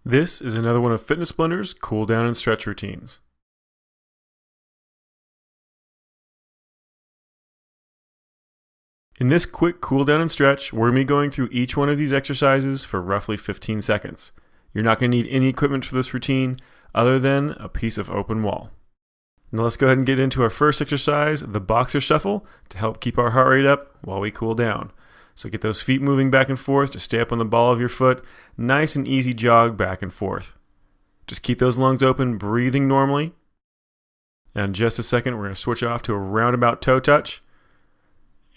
This is another one of Fitness Blender's cool down and stretch routines. In this quick cool down and stretch, we're going to be going through each one of these exercises for roughly 15 seconds. You're not going to need any equipment for this routine other than a piece of open wall. Now let's go ahead and get into our first exercise, the boxer shuffle, to help keep our heart rate up while we cool down. So get those feet moving back and forth to stay up on the ball of your foot. Nice and easy jog back and forth. Just keep those lungs open, breathing normally. And in just a second, we're going to switch off to a roundabout toe touch.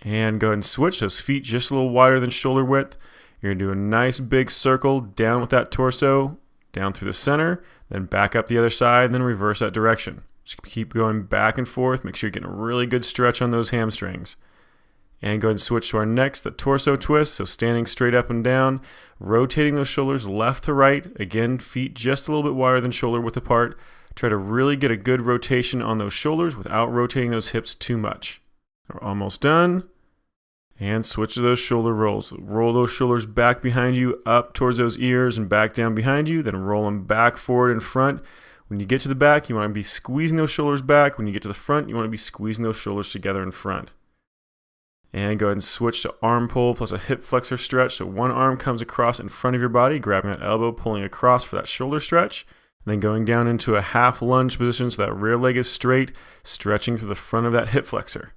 And go ahead and switch those feet just a little wider than shoulder width. You're going to do a nice big circle down with that torso, down through the center, then back up the other side, and then reverse that direction. Just keep going back and forth. Make sure you're getting a really good stretch on those hamstrings. And go ahead and switch to our next, the torso twist. So standing straight up and down, rotating those shoulders left to right. Again, feet just a little bit wider than shoulder width apart. Try to really get a good rotation on those shoulders without rotating those hips too much. We're almost done. And switch to those shoulder rolls. Roll those shoulders back behind you, up towards those ears and back down behind you. Then roll them back, forward, and front. When you get to the back, you want to be squeezing those shoulders back. When you get to the front, you want to be squeezing those shoulders together in front. And go ahead and switch to arm pull plus a hip flexor stretch. So one arm comes across in front of your body, grabbing that elbow, pulling across for that shoulder stretch. And then going down into a half lunge position so that rear leg is straight, stretching through the front of that hip flexor.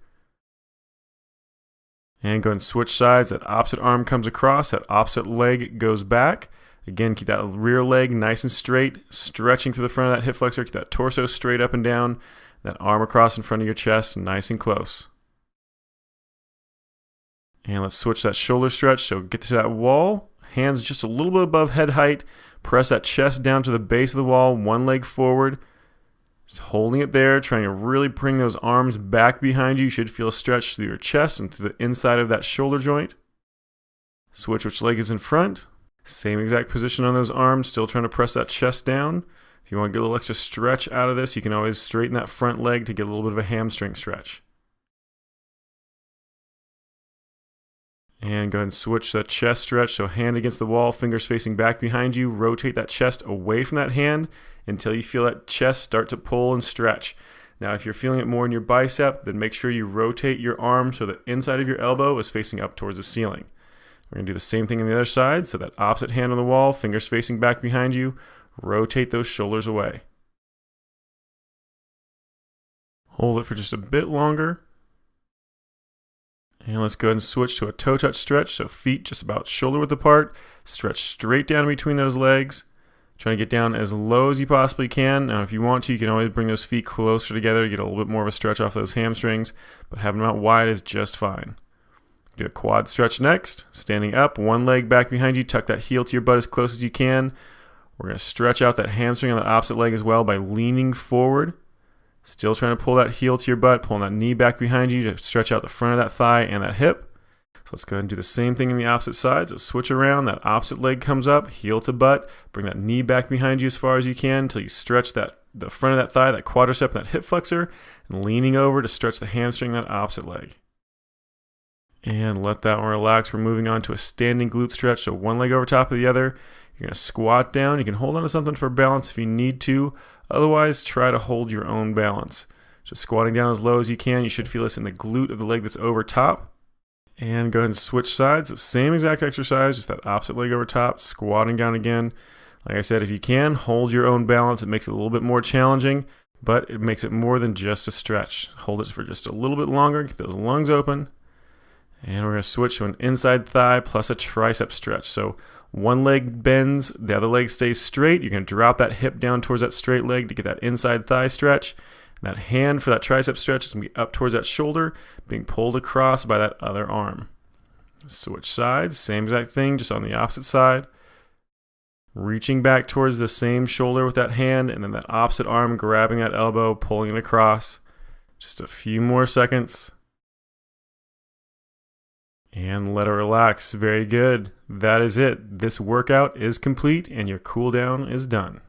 And go ahead and switch sides. That opposite arm comes across, that opposite leg goes back. Again, keep that rear leg nice and straight, stretching through the front of that hip flexor. Keep that torso straight up and down. That arm across in front of your chest, nice and close. And let's switch that shoulder stretch. So get to that wall, hands just a little bit above head height. Press that chest down to the base of the wall, one leg forward. Just holding it there, trying to really bring those arms back behind you. You should feel a stretch through your chest and through the inside of that shoulder joint. Switch which leg is in front. Same exact position on those arms, still trying to press that chest down. If you want to get a little extra stretch out of this, you can always straighten that front leg to get a little bit of a hamstring stretch. And go ahead and switch that chest stretch. So hand against the wall, fingers facing back behind you. Rotate that chest away from that hand until you feel that chest start to pull and stretch. Now, if you're feeling it more in your bicep, then make sure you rotate your arm so the inside of your elbow is facing up towards the ceiling. We're going to do the same thing on the other side. So that opposite hand on the wall, fingers facing back behind you. Rotate those shoulders away. Hold it for just a bit longer. And let's go ahead and switch to a toe touch stretch. So feet just about shoulder width apart. Stretch straight down between those legs. Trying to get down as low as you possibly can. Now, if you want to, you can always bring those feet closer together to get a little bit more of a stretch off those hamstrings. But having them out wide is just fine. Do a quad stretch next. Standing up, one leg back behind you. Tuck that heel to your butt as close as you can. We're going to stretch out that hamstring on the opposite leg as well by leaning forward. Still trying to pull that heel to your butt, pulling that knee back behind you to stretch out the front of that thigh and that hip. So let's go ahead and do the same thing in the opposite side. So switch around, that opposite leg comes up, heel to butt. Bring that knee back behind you as far as you can until you stretch the front of that thigh, that quadricep, and that hip flexor. And leaning over to stretch the hamstring, that opposite leg. And let that one relax. We're moving on to a standing glute stretch. So one leg over top of the other. You're going to squat down. You can hold on to something for balance if you need to. Otherwise, try to hold your own balance. Just squatting down as low as you can. You should feel this in the glute of the leg that's over top. And go ahead and switch sides. So same exact exercise, just that opposite leg over top, squatting down again. Like I said, if you can, hold your own balance. It makes it a little bit more challenging, but it makes it more than just a stretch. Hold it for just a little bit longer. Keep those lungs open. And we're going to switch to an inside thigh plus a tricep stretch. So one leg bends, the other leg stays straight. You're going to drop that hip down towards that straight leg to get that inside thigh stretch. And that hand for that tricep stretch is going to be up towards that shoulder, being pulled across by that other arm. Switch sides, same exact thing, just on the opposite side. Reaching back towards the same shoulder with that hand, and then that opposite arm grabbing that elbow, pulling it across. Just a few more seconds. And let it relax. Very good. That is it. This workout is complete and your cool down is done.